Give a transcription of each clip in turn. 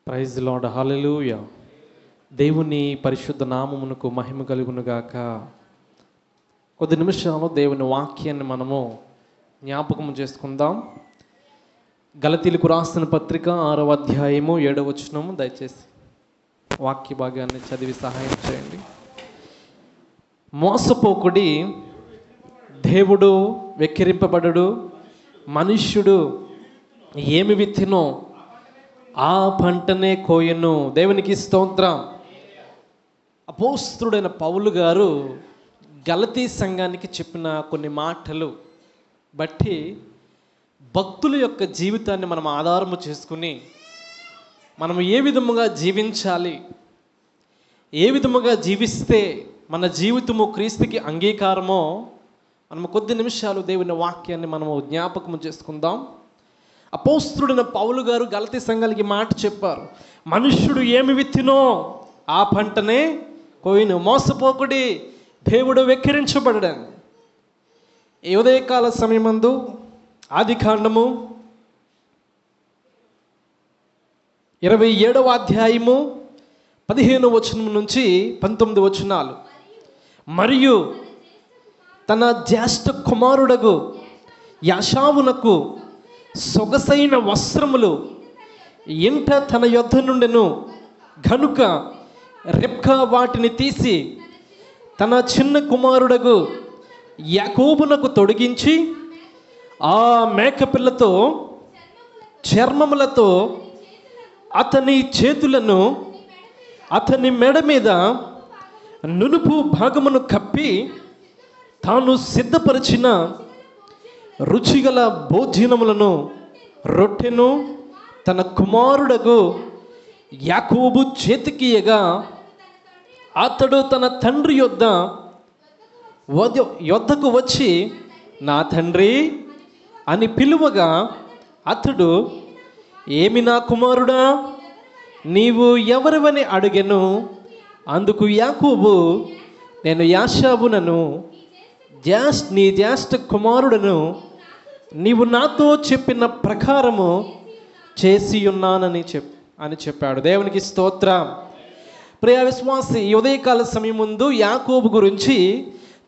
Praise lord, హల్లెలూయా. దేవుని పరిశుద్ధ నామమునకు మహిమ కలుగునుగాక. కొద్ది నిమిషాలు దేవుని వాక్యాన్ని మనము జ్ఞాపకం చేసుకుందాం. గలతీలకు రాసిన పత్రిక 6వ అధ్యాయము 7వ వచనము. దయచేసి వాక్య భాగాన్ని చదివి సహాయం చేయండి. మోసపోకుడి, దేవుడు వెక్కిరింపబడడు. మనుష్యుడు ఏమి విత్తినో ఆ పంటనే కోయను. దేవునికి స్తోత్రం. అపోస్తలుడైన పౌలు గారు గలతీ సంఘానికి చెప్పిన కొన్ని మాటలు బట్టి భక్తుల యొక్క జీవితాన్ని మనం ఆధారము చేసుకుని మనం ఏ విధముగా జీవించాలి, ఏ విధముగా జీవిస్తే మన జీవితము క్రీస్తుకి అంగీకారమో మనము కొద్ది నిమిషాలు దేవుని వాక్యాన్ని మనము జ్ఞాపకము చేసుకుందాం. అపోస్తలుడైన పౌలు గారు గలతీ సంఘానికి మాట చెప్పారు. మనుష్యుడు ఏమి విత్తినో ఆ పంటనే కోయిను. మోసపోకుడి, దేవుడు వెక్కిరించబడని. ఈ ఉదయకాల సమయమందు ఆదికాండము 27వ అధ్యాయము 15వ వచనం నుంచి 19 వచనాలు. మరియు తన జ్యేష్ఠ కుమారుడగు యాషావునకు సొగసైన వస్త్రములు ఇంట తన యొద్ద నుండెను గనుక రెబ్కా వాటిని తీసి తన చిన్న కుమారుడగు యాకోబునకు తొడిగించి ఆ మేకపిల్లతో చర్మములతో అతని చేతులను అతని మెడ మీద నునుపు భాగమును కప్పి తాను సిద్ధపరిచిన రుచిగల భోజనములను రొట్టెను తన కుమారుడగు యాకోబు చేతికియగా అతడు తన తండ్రి యొద్దకు వచ్చి నా తండ్రి అని పిలువగా అతడు ఏమి నా కుమారుడా నీవు ఎవరివని అడిగెను. అందుకు యాకోబు నేను యాషావునను, నీ జ్యేష్ఠ కుమారుడను, నీవు నాతో చెప్పిన ప్రకారము చేసి ఉన్నానని చెప్పాడు. దేవునికి స్తోత్రం. ప్రియ విశ్వాసి, ఈ ఉదయకాల సమయం ముందు యాకోబు గురించి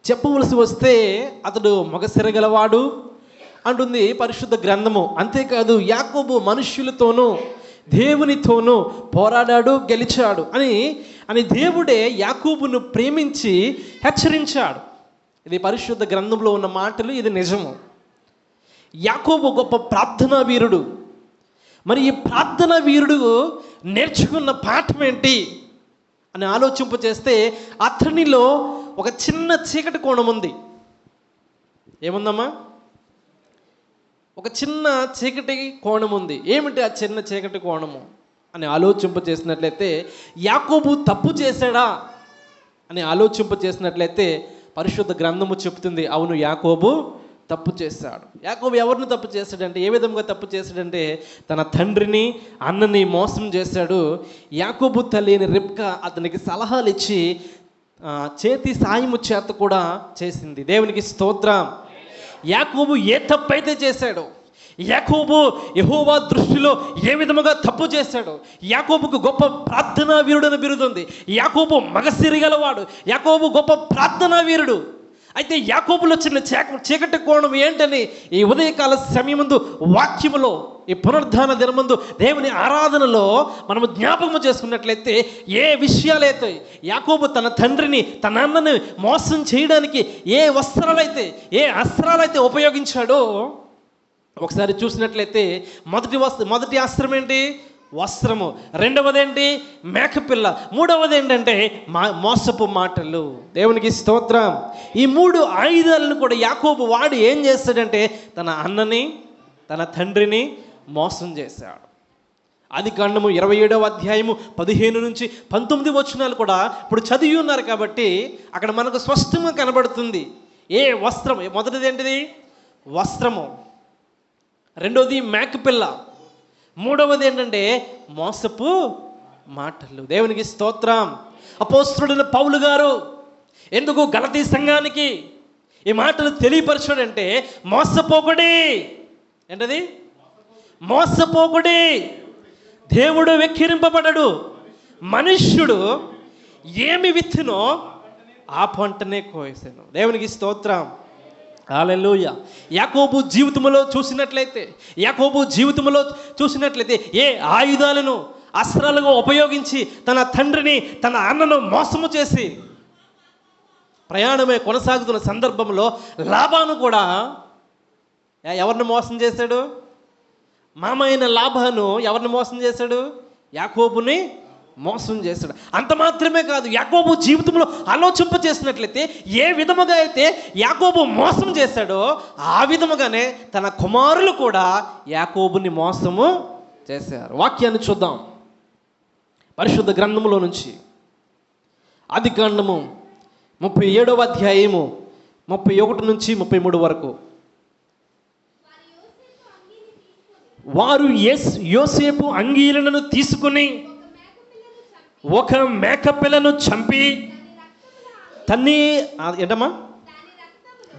చెప్పవలసి వస్తే అతడు మగసిరగలవాడు అంటుంది పరిశుద్ధ గ్రంథము. అంతేకాదు యాకోబు మనుష్యులతోనూ దేవునితోనూ పోరాడాడు, గెలిచాడు అని దేవుడే యాకోబును ప్రేమించి హెచ్చరించాడు. ఇది పరిశుద్ధ గ్రంథంలో ఉన్న మాటలు, ఇది నిజము. యాకోబు గొప్ప ప్రార్థనా వీరుడు. మరి ఈ ప్రార్థనా వీరుడు నేర్చుకున్న పాఠం ఏంటి అని ఆలోచింప చేస్తే అతనిలో ఒక చిన్న చీకటి కోణం ఉంది. ఏముందమ్మా? ఒక చిన్న చీకటి కోణం ఉంది. ఏమిటి ఆ చిన్న చీకటి కోణము అని ఆలోచింప చేసినట్లయితే యాకోబు తప్పు చేశాడా అని ఆలోచింప చేసినట్లయితే పరిశుద్ధ గ్రంథము చెప్తుంది, అవును, యాకోబు తప్పు చేశాడు. యాకోబు ఎవరిని తప్పు చేశాడంటే, ఏ విధంగా తప్పు చేశాడంటే తన తండ్రిని అన్నని మోసం చేశాడు. యాకోబు తల్లి రెబ్కా అతనికి సలహాలు ఇచ్చి చేతి సాయము చేత కూడా చేసింది. దేవునికి స్తోత్రం. యాకోబు ఏ తప్పు అయితే చేశాడో, యాకోబు యెహోవా దృష్టిలో ఏ విధముగా తప్పు చేశాడు, యాకోబుకు గొప్ప ప్రార్థనా వీరుడని బిరుదుంది. యాకోబు మగసిరిగలవాడు, యాకోబు గొప్ప ప్రార్థనా వీరుడు. అయితే యాకోబులో చిన్న చీకటి కోణం ఏంటని ఈ ఉదయకాల సమయమందు వాక్యములో, ఈ పునరుద్ధాన దినమందు దేవుని ఆరాధనలో మనము జ్ఞాపకము చేసుకున్నట్లయితే ఏ విషయాలైతే యాకోబు తన తండ్రిని తన అన్నని మోసం చేయడానికి ఏ అస్త్రాలైతే ఉపయోగించాడో ఒకసారి చూసినట్లయితే మొదటి అస్త్రం ఏంటి? వస్త్రము. రెండవది ఏంటి? మేకపిల్ల. మూడవది ఏంటంటే మోసపు మాటలు. దేవునికి స్తోత్రం. ఈ 3 ఆయుధాలను కూడా యాకోబు వాడు ఏం చేస్తాడంటే తన అన్నని తన తండ్రిని మోసం చేశాడు. ఆదికాండము 27వ అధ్యాయము 15 నుంచి 19 వచనాలు కూడా ఇప్పుడు చదివి ఉన్నారు కాబట్టి అక్కడ మనకు స్పష్టంగా కనబడుతుంది. ఏ వస్త్రం? మొదటిది ఏంటిది? వస్త్రము. రెండవది మేకపిల్ల. మూడవది ఏంటంటే మోసపు మాటలు. దేవునికి స్తోత్రం. అపోస్తలుడైన పౌలు గారు ఎందుకు గలతీ సంఘానికి ఈ మాటలు తెలియపరచాడంటే మోసపోకుడి. ఏంటది? మోసపోకుడి, దేవుడు వెక్కిరింపబడడు. మనుష్యుడు ఏమి విత్తునో ఆ పంటనే కోసేను. దేవునికి స్తోత్రం. హల్లెలూయా. యాకోబు జీవితంలో చూసినట్లయితే ఏ ఆయుధాలను అస్త్రాలుగా ఉపయోగించి తన తండ్రిని తన అన్నను మోసము చేసి ప్రయాణమే కొనసాగుతున్న సందర్భంలో లాబాను కూడా ఎవరిని మోసం చేశాడు? మామైన లాబాను ఎవరిని మోసం చేశాడు? యాకోబుని మోసం చేశాడు. అంత మాత్రమే కాదు, యాకోబు జీవితంలో ఆలోచింప చేసినట్లయితే ఏ విధముగా అయితే యాకోబు మోసం చేశాడో ఆ విధముగానే తన కుమారులు కూడా యాకోబుని మోసము చేశారు. వాక్యాన్ని చూద్దాం. పరిశుద్ధ గ్రంథములో నుంచి ఆదికాండము 37వ అధ్యాయము 31 నుంచి 33 వరకు. వారు యోసేపు అంగీలను తీసుకుని ఒక మేకపిల్లను చంపి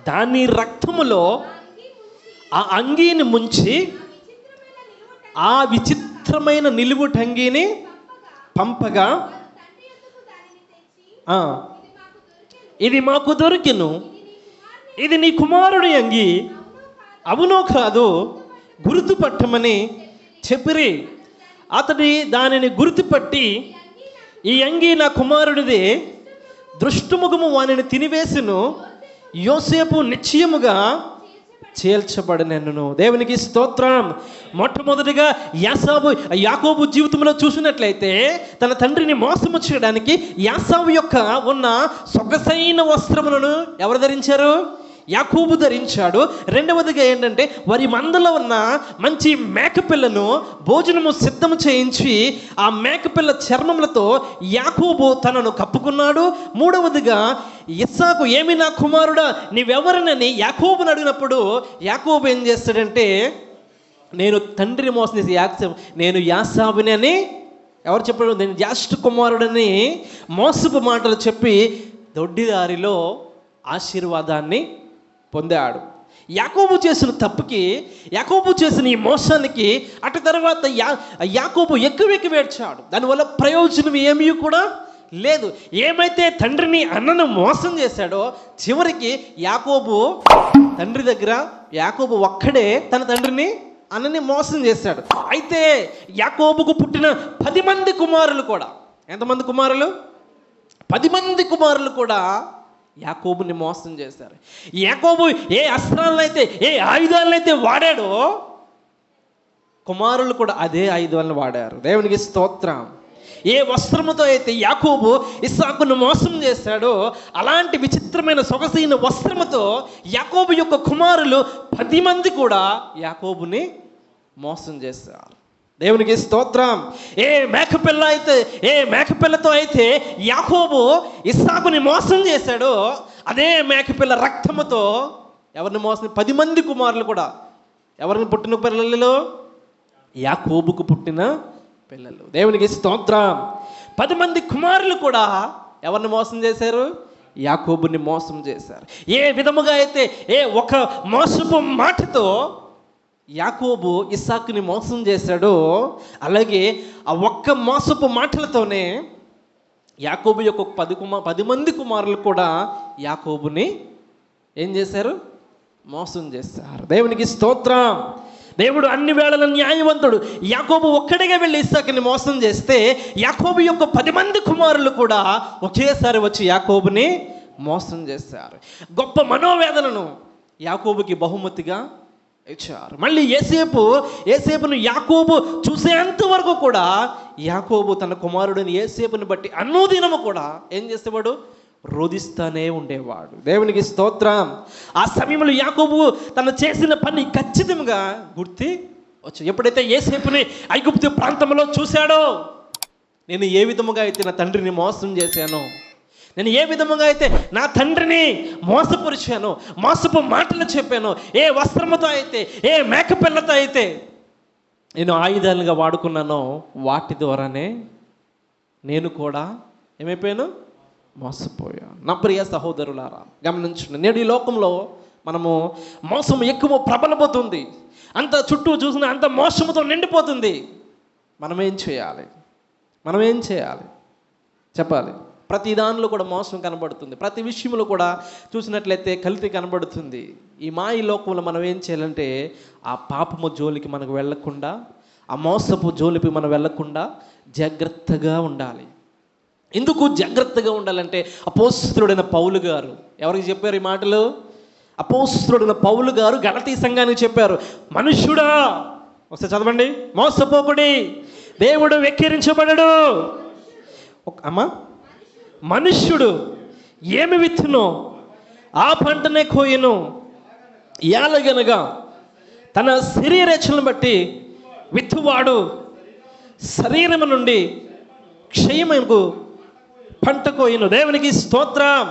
దాని రక్తములో ఆ అంగీని ముంచి ఆ విచిత్రమైన నిలువుటంగీని పంపగా, ఇది మాకు దొరికెను, ఇది నీ కుమారుడి అంగి అవునో కాదు గుర్తుపట్టమని చెప్పిరి. అతడి దానిని గుర్తుపట్టి, ఈ అంగి నా కుమారుడిదే, దృష్టుముఖము వానిని తినివేసును, యోసేపు నిశ్చయముగా చేల్చబడినను. దేవునికి స్తోత్రం. మొట్టమొదటిగా యాకోబు జీవితంలో చూసినట్లయితే తన తండ్రిని మోసము చేయడానికి యాసావు యొక్క ఉన్న సొగసైన వస్త్రములను ఎవరు ధరించారు? యాకోబు ధరించాడు. రెండవదిగా ఏంటంటే వారి మందలో ఉన్న మంచి మేకపిల్లను భోజనము సిద్ధము చేయించి ఆ మేకపిల్ల చర్మములతో యాకోబు తనను కప్పుకున్నాడు. మూడవదిగా ఇస్సాకు, ఏమి నా కుమారుడా నీవెవరనని యాకోబుని అడిగినప్పుడు యాకోబు ఏం చేస్తాడంటే, నేను తండ్రిని మోసం చేసి నేను యాసావుని అని ఎవరు చెప్పాడు? నేను జ్యేష్ఠ కుమారుడని మోసపు మాటలు చెప్పి దొడ్డిదారిలో ఆశీర్వాదాన్ని పొందాడు. యాకోబు చేసిన తప్పుకి, యాకోబు చేసిన ఈ మోసానికి అటు తర్వాత యాకోబు ఎక్కువ ఏడ్చాడు. దానివల్ల ప్రయోజనం ఏమీ కూడా లేదు. ఏమైతే తండ్రిని అన్నను మోసం చేశాడో చివరికి యాకోబు తండ్రి దగ్గర యాకోబు ఒక్కడే తన తండ్రిని అన్నని మోసం చేశాడు. అయితే యాకోబుకు పుట్టిన 10 మంది కుమారులు కూడా, ఎంతమంది కుమారులు? 10 మంది కుమారులు కూడా యాకోబుని మోసం చేశారు. యాకోబు ఏ అస్త్రాలనైతే ఏ ఆయుధాలనైతే వాడాడో కుమారులు కూడా అదే ఆయుధాలను వాడారు. దేవునికి స్తోత్రం. ఏ వస్త్రముతో అయితే యాకోబు ఇస్సాకును మోసం చేశాడో అలాంటి విచిత్రమైన సొగసైన వస్త్రముతో యాకోబు యొక్క కుమారులు 10 మంది కూడా యాకోబుని మోసం చేశారు. దేవునికి స్తోత్రం. ఏ మేకపిల్లతో అయితే యాకోబు ఇస్సాకుని మోసం చేశాడో అదే మేకపిల్ల రక్తముతో ఎవరిని మోసం? 10 మంది కుమారులు కూడా ఎవరిని పుట్టిన పిల్లలు? యాకోబుకు పుట్టిన పిల్లలు. దేవునికి స్తోత్రం. 10 మంది కుమారులు కూడా ఎవరిని మోసం చేశారు? యాకోబుని మోసం చేశారు. ఏ విధముగా అయితే ఒక మోసపు మాటతో యాకోబు ఇస్సాకుని మోసం చేశాడో అలాగే ఆ ఒక్క మోసపు మాటలతోనే యాకోబు యొక్క 10 మంది కుమారులు కూడా యాకోబుని ఏం చేశారు? మోసం చేశారు. దేవునికి స్తోత్రం. దేవుడు అన్ని వేళల న్యాయవంతుడు. యాకోబు ఒక్కడిగా వెళ్ళి ఇస్సాకుని మోసం చేస్తే యాకోబు యొక్క 10 మంది కుమారులు కూడా ఒకేసారి వచ్చి యాకోబుని మోసం చేశారు. గొప్ప మనోవేదనను యాకోబుకి బహుమతిగా ఇచ్చారు. మళ్ళీ ఏసేపును యాకోబు చూసేంత వరకు కూడా యాకోబు తన కుమారుడిని ఏసేపుని బట్టి అనుదినము కూడా ఏం చేసేవాడు? రోధిస్తానే ఉండేవాడు. దేవునికి స్తోత్రం. ఆ సమయంలో యాకోబు తను చేసిన పని ఖచ్చితంగా గుర్తి వచ్చు. ఎప్పుడైతే ఏసేపుని ఐగుప్తు ప్రాంతంలో చూశాడో, నేను ఏ విధముగా అయితే నా తండ్రిని మోసం చేశానో, నేను ఏ విధముగా అయితే నా తండ్రిని మోసపరిచాను, మోసపు మాటలు చెప్పాను, ఏ వస్త్రముతో అయితే ఏ మేకపిల్లతో అయితే నేను ఆయుధాలుగా వాడుకున్నానో వాటి ద్వారానే నేను కూడా ఏమైపోయాను? మోసపోయాను. నా ప్రియ సహోదరులారా గమనించండి. నేడు ఈ లోకంలో మనము మోసం ఎక్కువ ప్రబలపోతుంది. అంత చుట్టూ చూసిన అంత మోసముతో నిండిపోతుంది. మనం ఏం చేయాలి చెప్పాలి. ప్రతి దానిలో కూడా మోసం కనబడుతుంది, ప్రతి విషయంలో కూడా చూసినట్లయితే కల్తీ కనబడుతుంది. ఈ మాయ లోకంలో మనం ఏం చేయాలంటే ఆ పాపము జోలికి మనకు వెళ్ళకుండా, ఆ మోసపు జోలికి మనం వెళ్ళకుండా జాగ్రత్తగా ఉండాలి. ఎందుకు జాగ్రత్తగా ఉండాలంటే అపోస్తలుడైన పౌలు గారు ఎవరికి చెప్పారు ఈ మాటలు? అపోస్తలుడైన పౌలు గారు గలతీ సంఘానికి చెప్పారు. మనుష్యుడా, ఒకసారి చదవండి, మోసపోకుడి, దేవుడు వెక్కిరించబడడు. అమ్మా, మనుష్యుడు ఏమి విత్తునో ఆ పంటనే కోయును. ఎలాగనగా తన శరీరేచ్ఛలను బట్టి విత్తువాడు శరీరము నుండి క్షయముకు పంట కోయును. దేవునికి స్తోత్రం.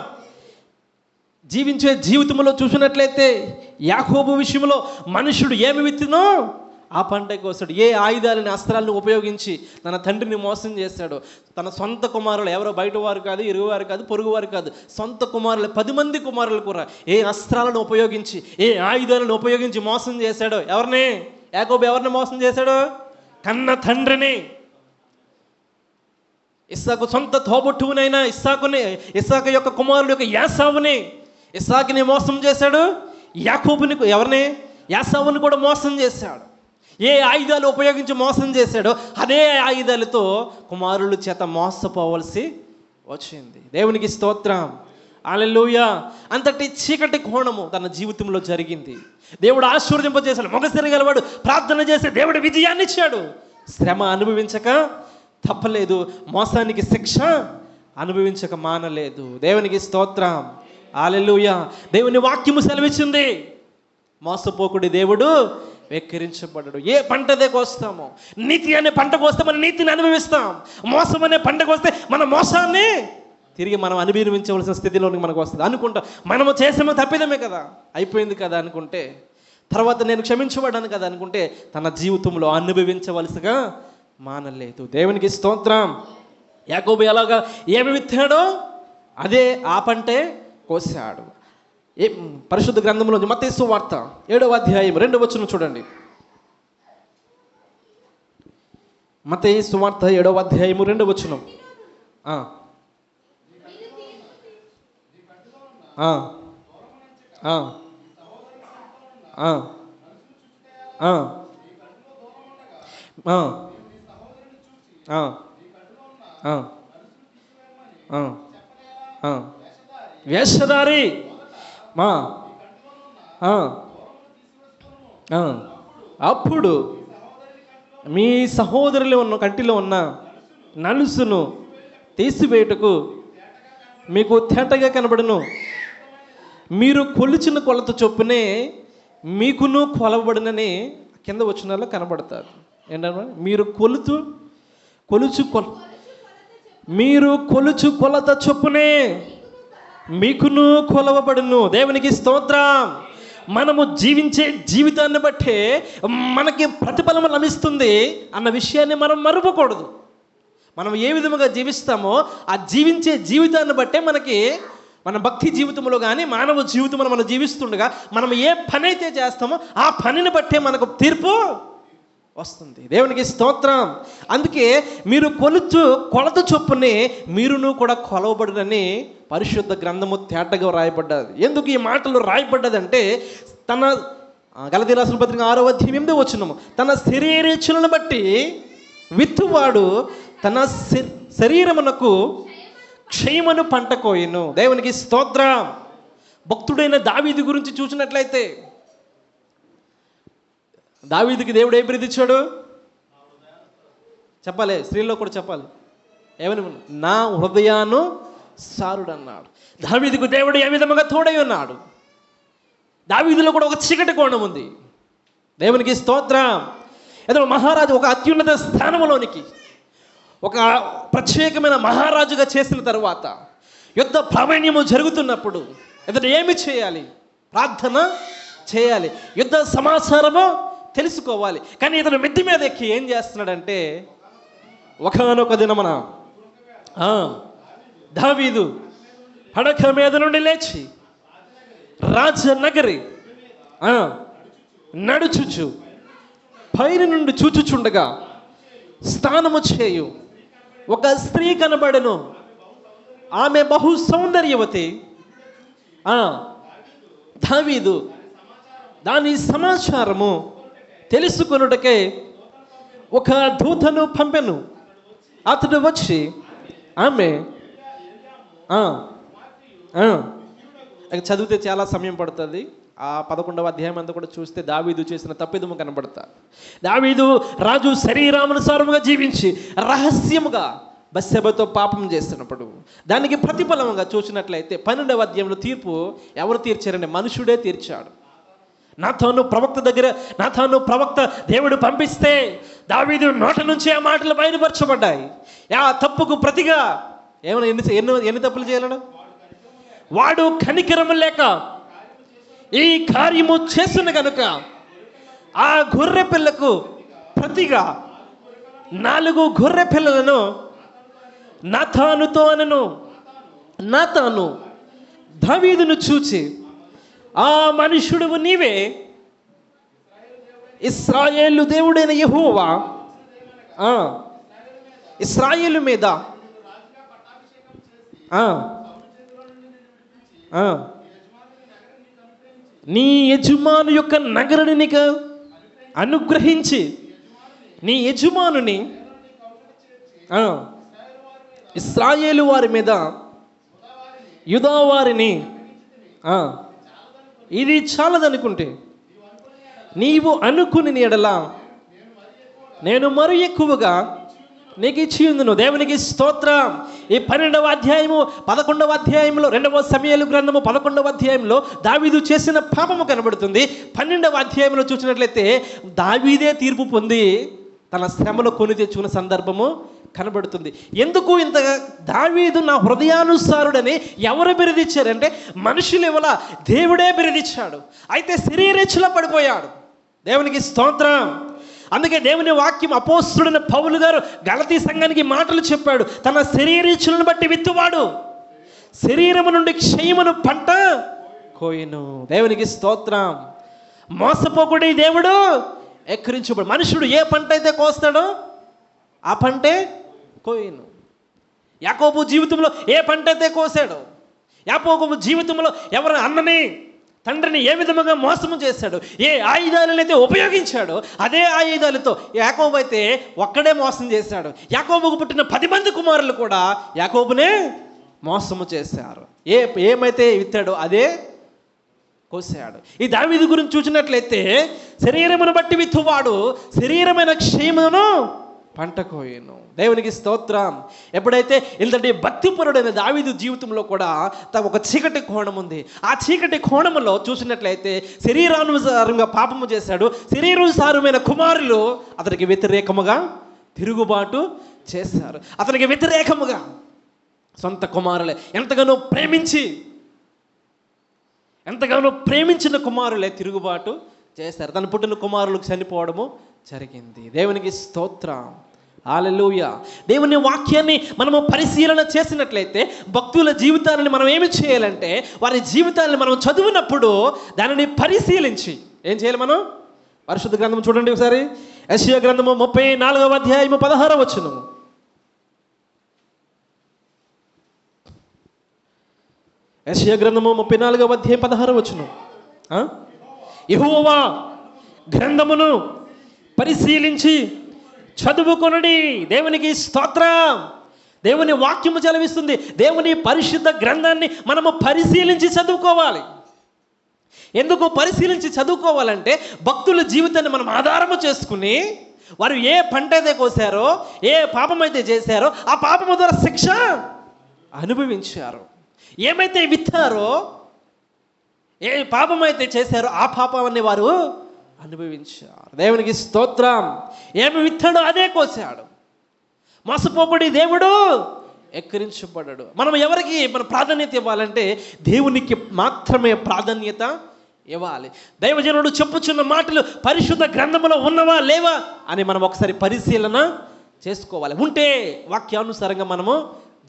జీవించే జీవితంలో చూసినట్లయితే యాకోబు విషయంలో మనుషుడు ఏమి విత్తునో ఆ పంట కోసాడు. ఏ ఆయుధాలని, అస్త్రాలను ఉపయోగించి తన తండ్రిని మోసం చేశాడు. తన సొంత కుమారులు, ఎవరో బయట వారు కాదు, ఇరుగువారు కాదు, పొరుగువారు కాదు, సొంత కుమారులు 10 మంది కుమారులు కూడా ఏ అస్త్రాలను ఉపయోగించి, ఏ ఆయుధాలను ఉపయోగించి మోసం చేశాడు. ఎవరిని? యాకోబు ఎవరిని మోసం చేశాడు? కన్న తండ్రిని. ఇస్సాకు సొంత తోబుట్టువునైనా ఇస్సాకు యొక్క కుమారుడు యొక్క యాసావుని, ఇస్సాకుని మోసం చేశాడు. యాకోబుని, ఎవరిని? యాసావుని కూడా మోసం చేశాడు. ఏ ఆయుధాలు ఉపయోగించి మోసం చేశాడో అదే ఆయుధాలతో కుమారుల చేత మోసపోవలసి వచ్చింది. దేవునికి స్తోత్రం, హల్లెలూయా. అంతటి చీకటి కోణము తన జీవితంలో జరిగింది. దేవుడు ఆశీర్వదింపజేశాడు. మొగసిరి గలవాడు ప్రార్థన చేసి దేవుడు విజయాన్ని ఇచ్చాడు. శ్రమ అనుభవించక తప్పలేదు, మోసానికి శిక్ష అనుభవించక మానలేదు. దేవునికి స్తోత్రం, హల్లెలూయా. దేవుని వాక్యము సెలవిచ్చింది, మోసపోకుడి, దేవుడు వెక్కిరించబడడు. ఏ పంటదే కోస్తామో, నీతి అనే పంటకు వస్తే మన నీతిని అనుభవిస్తాం. మోసం అనే పంటకు వస్తే మన మోసాన్ని తిరిగి మనం అనుభవించవలసిన స్థితిలోనికి మనకు వస్తుంది. అనుకుంటాం మనము చేసామో తప్పిదమే కదా, అయిపోయింది కదా అనుకుంటే, తర్వాత నేను క్షమించబడ్డాను కదా అనుకుంటే తన జీవితంలో అనుభవించవలసిగా మానలేదు. దేవునికి స్తోత్రం. యాకోబు ఎలాగా ఏమి విత్తాడో అదే ఆ పంటే కోసాడు. పరిశుద్ధ గ్రంథంలో మత్తయి సువార్త 7వ అధ్యాయం 2వ వచనం చూడండి. మత్తయి సువార్త 7వ అధ్యాయం 2వ వచనం. వేషధారి అప్పుడు మీ సహోదరులు ఉన్న కంటిలో ఉన్న నలుసును తీసివేయుటకు మీకు తేటగా కనబడును. మీరు కొలిచిన కొలత చొప్పునే మీకును కొలవబడినని కింద వచనాల్లో కనబడతారు. ఏంటన్నా? మీరు కొలుచు కొలత చొప్పునే మీకును కొలవబడును. దేవునికి స్తోత్రం. మనము జీవించే జీవితాన్ని బట్టే మనకి ప్రతిఫలం లభిస్తుంది అన్న విషయాన్ని మనం మరవకూడదు. మనం ఏ విధముగా జీవిస్తామో ఆ జీవించే జీవితాన్ని బట్టే మనకి మన భక్తి జీవితంలో కానీ మానవ జీవితంలో మనం జీవిస్తుండగా మనం ఏ పని అయితే చేస్తామో ఆ పనిని బట్టే మనకు తీర్పు వస్తుంది. దేవునికి స్తోత్రం. అందుకే మీరు కొలత చొప్పునే మీరును కూడా కొలవబడునని పరిశుద్ధ గ్రంథము తేటగా రాయబడ్డది. ఎందుకు ఈ మాటలు రాయబడ్డదంటే తన గలతీ రాసిన పత్రిక 6వ అధ్యాయం 8వ వచనము, తన శరీరేచ్ఛలను బట్టి విత్తువాడు తన శరీరమునకు క్షయమును పంట కోయును. దేవునికి స్తోత్రం. భక్తుడైన దావీదు గురించి చూసినట్లయితే దావీదుకి దేవుడు ఏ బిరుదు ఇచ్చాడు చెప్పాలి, స్త్రీల్లో కూడా చెప్పాలి. ఏమని? నా హృదయానుసారుడు అన్నాడు. దావీదుకు దేవుడు ఏ విధముగా తోడై ఉన్నాడు. దావీదులో కూడా ఒక చీకటి కోణం ఉంది. దేవునికి స్తోత్రం. ఏదో మహారాజు ఒక అత్యున్నత స్థానంలోనికి, ఒక ప్రత్యేకమైన మహారాజుగా చేసిన తర్వాత యుద్ధ ప్రావీణ్యము జరుగుతున్నప్పుడు ఇతడు ఏమి చేయాలి? ప్రార్థన చేయాలి, యుద్ధ సమాచారము తెలుసుకోవాలి. కానీ ఇతను మిద్ది మీద ఎక్కి ఏం చేస్తున్నాడంటే, ఒకనొక దినమున దావీదు పడక మీద నుండి లేచి రాజనగరి నడుచుచు పైన నుండి చూచుచుండగా స్నానము చేయు. ఒక స్త్రీ కనబడెను, ఆమె బహు సౌందర్యవతి. దావీదు దాని సమాచారము తెలుసుకొనుటకే ఒక దూతను పంపెను. అతడు వచ్చి ఆమె చదివితే చాలా సమయం పడుతుంది. ఆ 11వ అధ్యాయం అంతా కూడా చూస్తే దావీదు చేసిన తప్పిదము కనబడతా. దావీదు రాజు శరీరానుసారముగా జీవించి రహస్యముగా బత్షెబతో పాపం చేస్తున్నప్పుడు దానికి ప్రతిఫలముగా చూసినట్లయితే 12వ అధ్యాయంలో తీర్పు ఎవరు తీర్చారంటే మనుషుడే తీర్చాడు. నాతాను ప్రవక్త దేవుడు పంపిస్తే దావీదు నోట నుంచి ఆ మాటలు బయలుపరచబడ్డాయి. ఆ తప్పుకు ప్రతిగా ఏమైనా ఎన్ని తప్పులు చేయాలను? వాడు కనికరము లేక ఈ కార్యము చేసిన కనుక ఆ గొర్రె పిల్లకు ప్రతిగా 4 గొర్రె పిల్లలను నాతానుతో అనను. నాతాను దావీదును చూచి, ఆ మనుష్యుడు నీవే, ఇశ్రాయేలు దేవుడైన యెహోవా ఇశ్రాయేలు మీద నీ యజమాను యొక్క నగరుని నీకు అనుగ్రహించి, నీ యజమానుని ఇశ్రాయేలు వారి మీద యూదా వారిని ఇది చాలదనుకుంటే నీవు అనుకుని ఎడల నేను మరి ఎక్కువగా నీకు ఇచ్చి ఉందును. దేవునికి స్తోత్రం. ఈ 12వ అధ్యాయము 11వ అధ్యాయంలో 2వ సమూయేలు గ్రంథము 11వ అధ్యాయంలో దావీదు చేసిన పాపము కనబడుతుంది. 12వ అధ్యాయంలో చూసినట్లయితే దావీదే తీర్పు పొంది తన శ్రమలో కొని తెచ్చుకున్న సందర్భము కనబడుతుంది. ఎందుకు ఇంత దావీదు నా హృదయానుసారుడని ఎవరు బిరుదిచ్చారంటే మనుషులు ఇవ్వాల, దేవుడే బిరుదిచ్చాడు. అయితే శరీరేచ్ఛలో పడిపోయాడు. దేవునికి స్తోత్రం. అందుకే దేవుని వాక్యం అపోస్తలుడైన పౌలు గారు గలతీ సంఘానికి మాటలు చెప్పాడు. తన శరీరేచ్ఛలను బట్టి విత్తువాడు శరీరము నుండి క్షయమును పంట కోయను. దేవునికి స్తోత్రం. మోసపోకుడి దేవుడు ఎక్కిరించబడు. మనుషుడు ఏ పంట అయితే కోస్తాడో ఆ పంటే కోయను. యాకోబు జీవితంలో ఏ పంట అయితే కోసాడో, యాకోబు జీవితంలో ఎవరు అన్నని తండ్రిని ఏ విధముగా మోసము చేశాడు, ఏ ఆయుధాలనైతే ఉపయోగించాడో అదే ఆయుధాలతో యాకోబు అయితే ఒక్కడే మోసం చేశాడు. యాకోబుకు పుట్టిన 10 మంది కుమారులు కూడా యాకోబునే మోసము చేశారు. ఏమైతే విత్తాడో అదే కోసాడు. ఈ దావీదు గురించి చూసినట్లయితే శరీరమును బట్టి విత్తువాడు శరీరమైన క్షేమను పంట కోయను. దేవునికి స్తోత్రం. ఎప్పుడైతే ఇంతటి భక్తిపరుడైన దావీదు జీవితంలో కూడా ఒక చీకటి కోణం ఉంది. ఆ చీకటి కోణంలో చూసినట్లయితే శరీరానుసారంగా పాపము చేశాడు. శరీరానుసారమైన కుమారులు అతనికి వ్యతిరేకముగా తిరుగుబాటు చేశారు. అతనికి వ్యతిరేకముగా సొంత కుమారులే ఎంతగానో ప్రేమించిన కుమారులే తిరుగుబాటు చేశారు. తన పుట్టిన కుమారులకు చనిపోవడము జరిగింది. దేవునికి స్తోత్రం. హల్లెలూయా. దేవుని వాక్యాన్ని మనము పరిశీలన చేసినట్లయితే భక్తుల జీవితాలను మనం ఏమి చేయాలంటే వారి జీవితాలను మనం చదివినప్పుడు దానిని పరిశీలించి ఏం చేయాలి? మనం పరిశుద్ధ గ్రంథం చూడండి ఒకసారి. యెషయా గ్రంథము 34వ అధ్యాయము 16వ వచనము. యెషయా గ్రంథము 34వ అధ్యాయం 16వ వచనం. యెహోవా గ్రంథమును పరిశీలించి చదువుకొనుడి. దేవునికి స్తోత్రం. దేవుని వాక్యము చదివిస్తుంది. దేవుని పరిశుద్ధ గ్రంథాన్ని మనము పరిశీలించి చదువుకోవాలి. ఎందుకు పరిశీలించి చదువుకోవాలంటే భక్తుల జీవితాన్ని మనం ఆధారము చేసుకుని వారు ఏ పంట అయితే కోసారో, ఏ పాపం అయితే చేశారో ఆ పాపము ద్వారా శిక్ష అనుభవించారు. ఏమైతే విత్తారో, ఏ పాపం అయితే చేశారో ఆ పాపాన్ని వారు అనుభవించారు. దేవునికి స్తోత్రం. ఏమి విత్తాడో అదే కోసాడు. మోసపోబడి దేవుడు ఎక్కిరించబడ్డాడు. మనం ఎవరికి మన ప్రాధాన్యత ఇవ్వాలంటే దేవునికి మాత్రమే ప్రాధాన్యత ఇవ్వాలి. దైవజనుడు చెప్పుచున్న మాటలు పరిశుద్ధ గ్రంథంలో ఉన్నవా లేవా అని మనం ఒకసారి పరిశీలన చేసుకోవాలి. ఉంటే వాక్యానుసారంగా మనము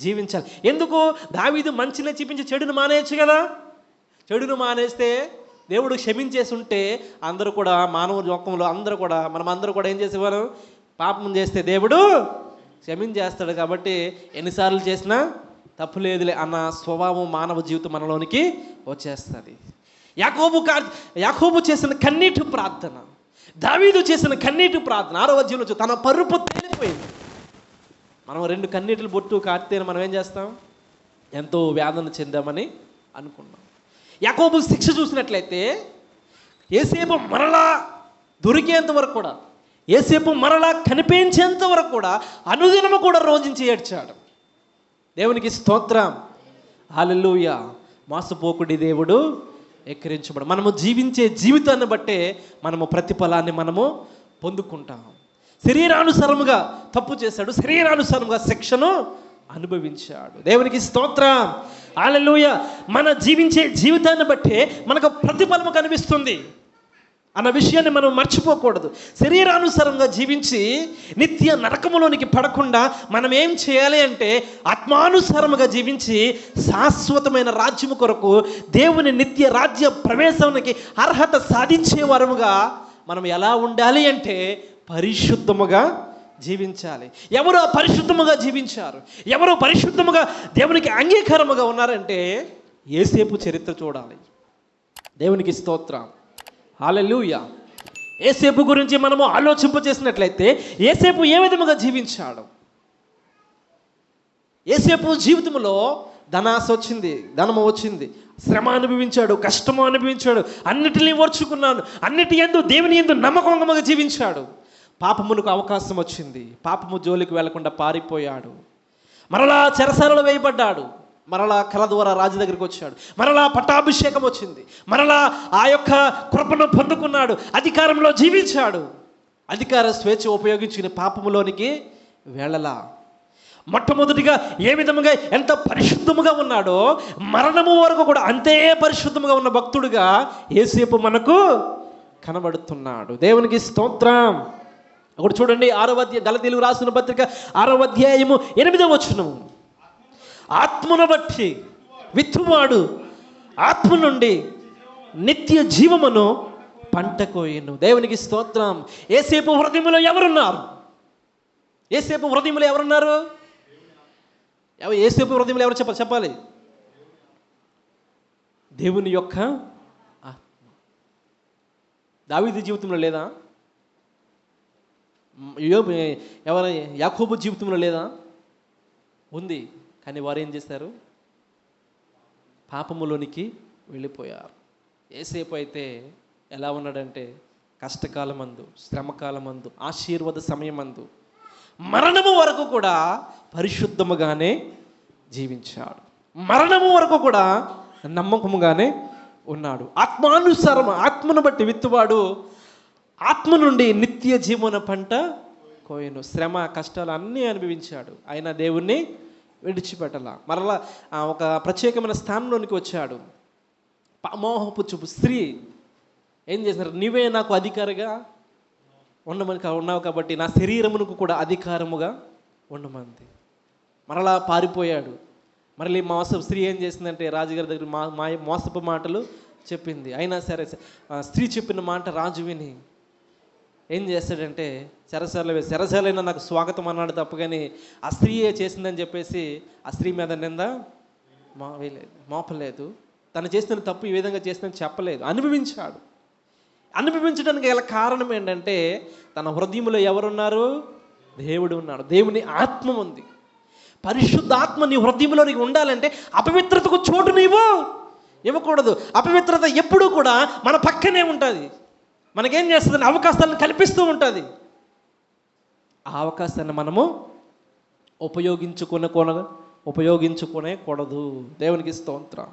జీవించాలి. ఎందుకు? దావీదు మంచిని చూపించి చెడును మానేయచ్చు కదా. చెడును మానేస్తే దేవుడు క్షమించేసి ఉంటే అందరూ కూడా మానవ లోకంలో అందరూ కూడా ఏం చేసేవారు? పాపం చేస్తే దేవుడు క్షమించేస్తాడు కాబట్టి ఎన్నిసార్లు చేసినా తప్పు లేదులే అన్న స్వభావం మానవ జీవితం మనలోనికి వచ్చేస్తుంది. యాకోబు చేసిన కన్నీటి ప్రార్థన, దావీదు చేసిన కన్నీటి ప్రార్థన 6వ అధ్యాయంలో తన పరుపు తేలిపోయింది. మనం 2 కన్నీటిలు బొట్టు కాటితేనే మనం ఏం చేస్తాం? ఎంతో వేదన చెందామని అనుకున్నాం. యాకోబు శిక్ష చూసినట్లయితే యోసేపు మరలా దొరికేంత వరకు కూడా, యోసేపు మరలా కనిపించేంత వరకు కూడా అనుదినము కూడా రోజించి ఏడ్చాడు. దేవునికి స్తోత్రం, హల్లెలూయా. మోసపోకుడి దేవుడు ఎక్కిరించబడు. మనము జీవించే జీవితాన్ని బట్టే మనము ప్రతిఫలాన్ని మనము పొందుకుంటాం. శరీరానుసారముగా తప్పు చేశాడు, శరీరానుసారముగా శిక్షను అనుభవించాడు. దేవునికి స్తోత్రం, హల్లెలూయా. మన జీవించే జీవితాన్ని బట్టే మనకు ప్రతిఫలము కనిపిస్తుంది అన్న విషయాన్ని మనం మర్చిపోకూడదు. శరీరానుసారంగా జీవించి నిత్య నరకములోనికి పడకుండా మనం ఏం చేయాలి అంటే ఆత్మానుసారముగా జీవించి శాశ్వతమైన రాజ్యము కొరకు దేవుని నిత్య రాజ్య ప్రవేశానికి అర్హత సాధించే వారముగా మనం ఎలా ఉండాలి అంటే పరిశుద్ధముగా జీవించాలి. ఎవరు పరిశుద్ధముగా జీవించారు, ఎవరు పరిశుద్ధముగా దేవునికి అంగీకారముగా ఉన్నారంటే యోసేపు చరిత్ర చూడాలి. దేవునికి స్తోత్రం, హల్లెలూయా. యోసేపు గురించి మనము ఆలోచింప చేసినట్లయితే యోసేపు ఏ విధముగా జీవించాడు? యోసేపు జీవితంలో ధనాశ వచ్చింది, ధనము వచ్చింది, శ్రమ అనుభవించాడు, కష్టము అనుభవించాడు, అన్నిటినీ ఓర్చుకున్నాను, అన్నిటి యందు దేవుని యందు నమ్మకంగా జీవించాడు. పాపమునకు అవకాశం వచ్చింది, పాపము జోలికి వెళ్లకుండా పారిపోయాడు. మరలా చెరసాలలో వేయబడ్డాడు, మరలా కళ ద్వారా రాజు దగ్గరికి వచ్చాడు, మరలా పట్టాభిషేకం వచ్చింది, మరలా ఆ యొక్క కృపను పొందుకున్నాడు, అధికారంలో జీవించాడు. అధికార స్వేచ్ఛ ఉపయోగించుకుని పాపములోనికి వెళ్ళలా. మొట్టమొదటిగా ఏ విధముగా ఎంత పరిశుద్ధముగా ఉన్నాడో మరణము వరకు కూడా అంతే పరిశుద్ధముగా ఉన్న భక్తుడుగా యోసేపు మనకు కనబడుతున్నాడు. దేవునికి స్తోత్రం. ఒకటి చూడండి, 6వ అధ్యాయం, గలతీయులకు రాసిన పత్రిక 6వ అధ్యాయము 8వ వచనము. ఆత్మను బట్టి విత్తువాడు ఆత్మ నుండి నిత్య జీవమును పంట కోయును. దేవునికి స్తోత్రం. యోసేపు హృదయంలో ఎవరున్నారు? యోసేపు హృదయంలో ఎవరున్నారు? యోసేపు హృదయంలో ఎవరు చెప్పాలి? దేవుని యొక్క ఆత్మ. దావీదు జీవితంలో లేదా? ఎవరు యాకోబు జీవితంలో లేదా? ఉంది. కానీ వారు ఏం చేశారు? పాపములోనికి వెళ్ళిపోయారు. యోసేపు అయితే ఎలా ఉన్నాడంటే కష్టకాలమందు, శ్రమకాలమందు, ఆశీర్వాద సమయమందు, మరణము వరకు కూడా పరిశుద్ధముగానే జీవించాడు. మరణము వరకు కూడా నమ్మకముగానే ఉన్నాడు. ఆత్మానుసారం, ఆత్మను బట్టి విత్తువాడు ఆత్మ నుండి నిత్య జీవన పంట కోయను. శ్రమ కష్టాలు అన్నీ అనుభవించాడు, అయినా దేవుణ్ణి విడిచిపెట్టలా. మరలా ఒక ప్రత్యేకమైన స్థానంలోనికి వచ్చాడు. మోహపు చూపు స్త్రీ ఏం చేశారు? నీవే నాకు అధికారిగా ఉన్నావు కాబట్టి నా శరీరమునకు కూడా అధికారముగా ఉండమంది. మరలా పారిపోయాడు. మరలి స్త్రీ ఏం చేసిందంటే రాజుగారి దగ్గర మోసపు మాటలు చెప్పింది. అయినా సరే స్త్రీ చెప్పిన మాట రాజు విని ఏం చేస్తాడంటే చెరసాలైనా నాకు స్వాగతం అన్నాడు తప్ప, కానీ ఆ స్త్రీయే చేసిందని చెప్పేసి ఆ స్త్రీ మీద నింద మోపలేదు. తను చేసిన తప్పు ఈ విధంగా చేసిందని చెప్పలేదు. అనుభవించాడు. అనుభవించడానికి గల కారణం ఏంటంటే తన హృదయంలో ఎవరున్నారు? దేవుడు ఉన్నాడు, దేవుని ఆత్మ ఉంది. పరిశుద్ధాత్మ నీ హృదయంలో నీకు ఉండాలంటే అపవిత్రతకు చోటు నీవు ఇవ్వకూడదు. అపవిత్రత ఎప్పుడూ కూడా మన పక్కనే ఉంటుంది. మనకేం చేస్తుంది? అవకాశాలను కల్పిస్తూ ఉంటుంది. ఆ అవకాశాన్ని మనము ఉపయోగించుకునేకూడదు. దేవునికి స్తోత్రం.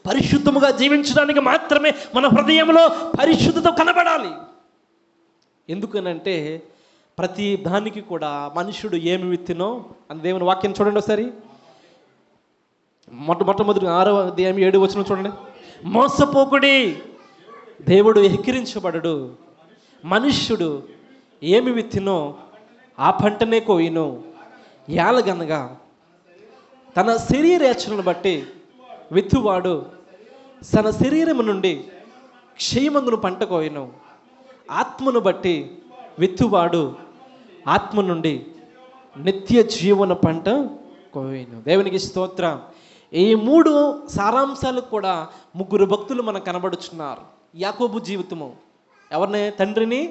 పరిశుద్ధముగా జీవించడానికి మాత్రమే మన హృదయంలో పరిశుద్ధత కనబడాలి. ఎందుకనంటే ప్రతి దానికి కూడా మనుషుడు ఏమి విత్తినో అని దేవుని వాక్యం చూడండి ఒకసారి. మొట్టమొదటి 6వ అధ్యాయం 7వ వచనం చూడండి. మోసపోకుడి, దేవుడు ఎక్కిరించబడడు. మనుష్యుడు ఏమి విత్తినో ఆ పంటనే కోయిను. యాలగనగా తన శరీరేచ్ఛలను బట్టి విత్తువాడు తన శరీరము నుండి క్షయమందును పంట కోయిను. ఆత్మను బట్టి విత్తువాడు ఆత్మ నుండి నిత్య జీవన పంట కోయను. దేవునికి స్తోత్రం. ఈ 3 సారాంశాలకు కూడా 3 భక్తులు మనకు కనబడుచున్నారు. యాకోబు జీవితము, ఎవరిని? తండ్రిని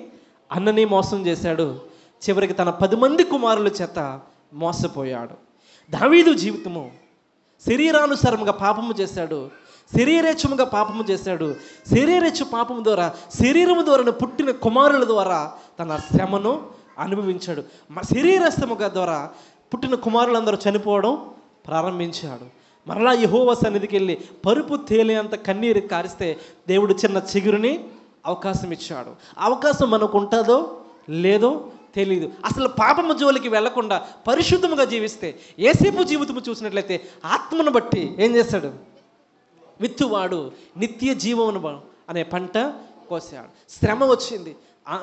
అన్నని మోసం చేశాడు, చివరికి తన 10 మంది కుమారుల చేత మోసపోయాడు. దావీదు జీవితము, శరీరానుసారముగా పాపము చేశాడు, శరీరేచ్ఛముగా పాపము చేశాడు. శరీరేచ్ఛ పాపము ద్వారా, శరీరము ద్వారా పుట్టిన కుమారుల ద్వారా తన శ్రమను అనుభవించాడు. శరీరస్థముగా ద్వారా పుట్టిన కుమారులందరూ చనిపోవడం ప్రారంభించాడు. మరలా యెహోవా సన్నిధికి వెళ్ళి పరుపు తేలేంత కన్నీరు కారిస్తే దేవుడు చిన్న చిగురుని అవకాశం ఇచ్చాడు. అవకాశం మనకు ఉంటుందో లేదో తెలీదు. అసలు పాపము జోలికి వెళ్లకుండా పరిశుద్ధముగా జీవిస్తే, యేసేపు జీవితము చూసినట్లయితే ఆత్మను బట్టి ఏం చేస్తాడు? విత్తువాడు నిత్య జీవమును అనే పంట కోసాడు. శ్రమ వచ్చింది,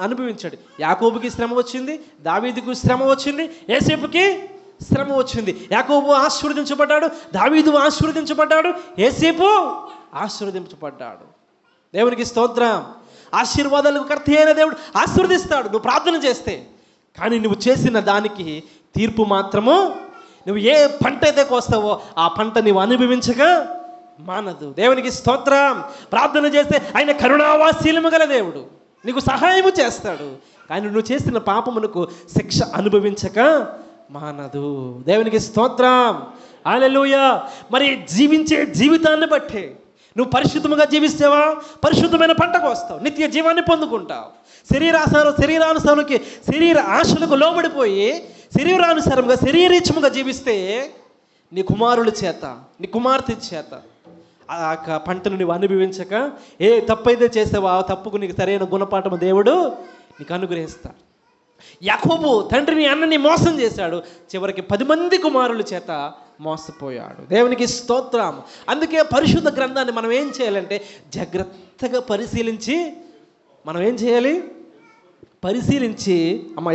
అనుభవించాడు. యాకోబుకి శ్రమ వచ్చింది, దావీదుకు శ్రమ వచ్చింది, యేసేపుకి శ్రమ వచ్చింది. యాకోబు ఆశీర్వదించబడ్డాడు, దావీదు ఆశీర్వదించబడ్డాడు, యేసేపు ఆశీర్వదించబడ్డాడు. దేవునికి స్తోత్రం. ఆశీర్వాదాలకు కర్త అయిన దేవుడు ఆశీర్వదిస్తాడు నువ్వు ప్రార్థన చేస్తే. కానీ నువ్వు చేసిన దానికి తీర్పు మాత్రము, నువ్వు ఏ పంట అయితే కోస్తావో ఆ పంట నీవు అనుభవించగా మానదు. దేవునికి స్తోత్రం. ప్రార్థన చేస్తే ఆయన కరుణావాశీలము గల దేవుడు, నీకు సహాయము చేస్తాడు. కానీ నువ్వు చేసిన పాపమునకు శిక్ష అనుభవించక మానదు. దేవునికి స్తోత్రం. హల్లెలూయా. మరి జీవించే జీవితాన్ని బట్టే నువ్వు పరిశుద్ధముగా జీవిస్తావా, పరిశుద్ధమైన పంటకు వస్తావు, నిత్య జీవాన్ని పొందుకుంటావు. శరీరానుసారానికి శరీర ఆశలకు లోబడిపోయి శరీరానుసారంగా శరీరేచ్ఛముగా జీవిస్తే నీ కుమారుల చేత, నీ కుమార్తె చేత ఆ పంటను నువ్వు అనుభవించక ఏ తప్పైతే చేసావో ఆ తప్పుకు నీకు సరైన గుణపాఠము దేవుడు నీకు అనుగ్రహిస్తాడు. యాకోబు తండ్రిని అన్నని మోసం చేశాడు, చివరికి 10 మంది కుమారుల చేత మోసపోయాడు. దేవునికి స్తోత్రం. అందుకే పరిశుద్ధ గ్రంథాన్ని మనం ఏం చేయాలంటే జాగ్రత్తగా పరిశీలించి, మనం ఏం చేయాలి? పరిశీలించి,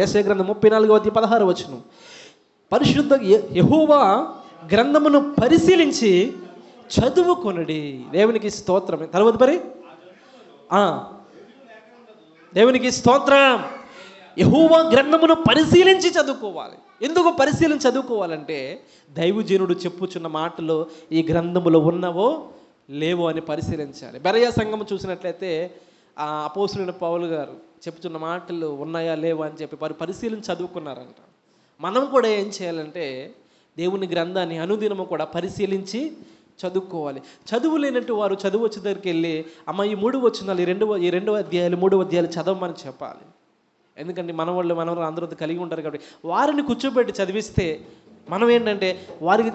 యెషయా గ్రంథం 34:16 పరిశుద్ధ యెహోవా గ్రంథమును పరిశీలించి చదువుకొనుడి. దేవునికి స్తోత్రం. తర్వాత మరి దేవునికి స్తోత్రం. యెహోవా గ్రంథమును పరిశీలించి చదువుకోవాలి. ఎందుకు పరిశీలించి చదువుకోవాలంటే దైవజనుడు చెప్పుచున్న మాటలు ఈ గ్రంథములో ఉన్నవో లేవో అని పరిశీలించాలి. బెరయా సంఘము చూసినట్లయితే ఆ అపోస్తలుడైన పౌలు గారు చెప్పుచున్న మాటలు ఉన్నాయా లేవా అని చెప్పి వారు పరిశీలించి చదువుకున్నారంట. మనం కూడా ఏం చేయాలంటే దేవుని గ్రంథాన్ని అనుదినము కూడా పరిశీలించి చదువుకోవాలి. చదువు లేనట్టు వారు చదువు వచ్చే దగ్గరికి వెళ్ళి ఈ 3 వచనాలు, ఈ 2 అధ్యాయాలు 3 అధ్యాయాలు చదవమని చెప్పాలి. ఎందుకంటే మనవాళ్ళు అందరూ కలిగి ఉంటారు కాబట్టి వారిని కూర్చోబెట్టి చదివిస్తే మనం ఏంటంటే వారికి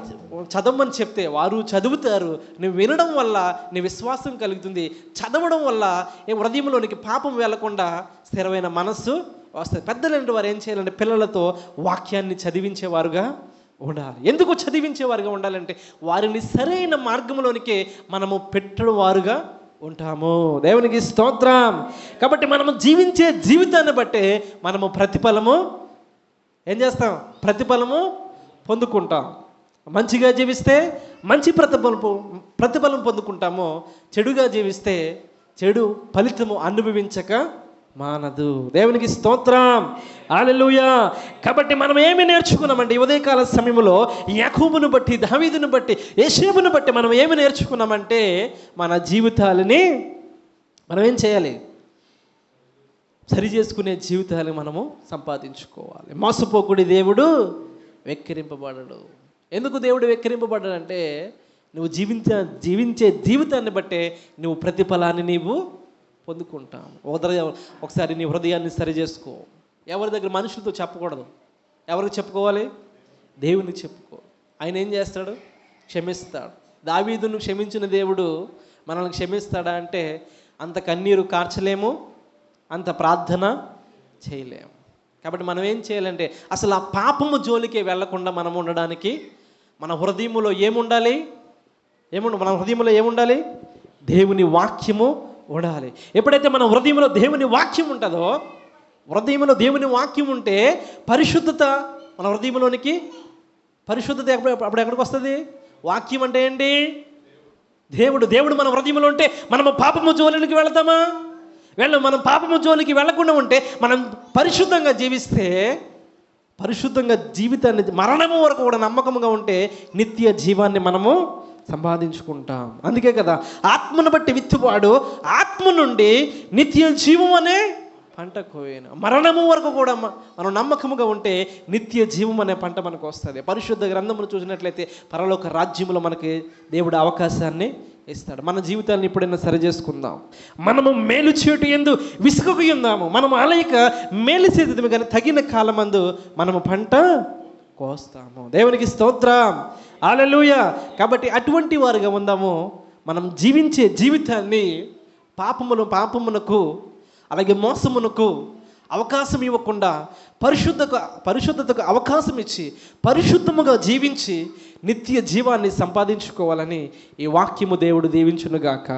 చదవమని చెప్తే వారు చదువుతారు. నువ్వు వినడం వల్ల నీ విశ్వాసం కలుగుతుంది, చదవడం వల్ల హృదయంలోనికి పాపం వెళ్లకుండా స్థిరమైన మనస్సు వస్తుంది. పెద్దలంటే వారు ఏం చేయాలంటే పిల్లలతో వాక్యాన్ని చదివించేవారుగా ఉండాలి. ఎందుకు చదివించేవారుగా ఉండాలంటే వారిని సరైన మార్గంలోనికి మనము పెట్టడం వారుగా ఉంటాము. దేవునికి స్తోత్రం. కాబట్టి మనము జీవించే జీవితాన్ని బట్టే మనము ప్రతిఫలము ఏం చేస్తాం? ప్రతిఫలము పొందుకుంటాం. మంచిగా జీవిస్తే మంచి ప్రతిఫలం పొందుకుంటాము, చెడుగా జీవిస్తే చెడు ఫలితము అనుభవించక మానదు. దేవునికి స్తోత్రం. హల్లెలూయా. కాబట్టి మనం ఏమి నేర్చుకున్నామంటే ఈ ఉదయకాల సమయంలో యాకోబును బట్టి, దావీదును బట్టి, యేషేబును బట్టి మనం ఏమి నేర్చుకున్నామంటే మన జీవితాలని మనం ఏం చేయాలి? సరి చేసుకునే జీవితాలను మనము సంపాదించుకోవాలి. మోసపోకుడి దేవుడు వెక్కిరింపబడడు. ఎందుకు దేవుడు వెక్కిరింపబడ్డాడంటే నువ్వు జీవించే జీవితాన్ని బట్టే నువ్వు ప్రతిఫలాన్ని నీవు పొందుకుంటాం. ఒకసారి నీ హృదయాన్ని సరి చేసుకో. ఎవరి దగ్గర మనుషులతో చెప్పకూడదు. ఎవరికి చెప్పుకోవాలి? దేవునికి చెప్పుకో. ఆయన ఏం చేస్తాడు? క్షమిస్తాడు. దావీదును క్షమించిన దేవుడు మనల్ని క్షమిస్తాడా అంటే అంత కన్నీరు కార్చలేము, అంత ప్రార్థన చేయలేము. కాబట్టి మనం ఏం చేయాలంటే అసలు ఆ పాపము జోలికి వెళ్లకుండా మనం ఉండడానికి మన హృదయంలో ఏముండాలి? మన హృదయంలో ఏముండాలి? దేవుని వాక్యము ఉండాలి. ఎప్పుడైతే మన హృదయంలో దేవుని వాక్యం ఉంటుందో, హృదయంలో దేవుని వాక్యం ఉంటే పరిశుద్ధత మన హృదయంలోనికి, పరిశుద్ధత అప్పుడు ఎక్కడికి వస్తుంది? వాక్యం అంటే ఏంటి? దేవుడు మన హృదయంలో ఉంటే మనము పాపము జోలికి వెళతామా? మనం పాపము జోలికి వెళ్లకుండా ఉంటే, మనం పరిశుద్ధంగా జీవిస్తే పరిశుద్ధంగా జీవితాన్ని మరణము వరకు కూడా నమ్మకంగా ఉంటే నిత్య జీవాన్ని మనము సంపాదించుకుంటాం. అందుకే కదా ఆత్మను బట్టి విత్తువాడు ఆత్మ నుండి నిత్య జీవం అనే పంట కోయను. మరణము వరకు కూడా మనం నమ్మకముగా ఉంటే నిత్య జీవం అనే పంట మనకు వస్తుంది. పరిశుద్ధ గ్రంథమును చూసినట్లయితే పరలోక రాజ్యములో మనకి దేవుడు అవకాశాన్ని ఇస్తాడు. మన జీవితాన్ని ఇప్పుడైనా సరి చేసుకుందాం. మనము మేలు చేయటు యందు విసుగుకు ఉందాము. మనం అలయక మేలు చేద్దాము, కానీ తగిన కాలమందు మనము పంట కోస్తాము. దేవునికి స్తోత్రం, హల్లెలూయా. కాబట్టి అటువంటి వారుగా ఉందాము. మనం జీవించే జీవితాన్ని పాపమునకు అలాగే మోసమునకు అవకాశం ఇవ్వకుండా పరిశుద్ధతకు అవకాశం ఇచ్చి పరిశుద్ధముగా జీవించి నిత్య జీవాన్ని సంపాదించుకోవాలని ఈ వాక్యము దేవుడు దీవించునుగాక.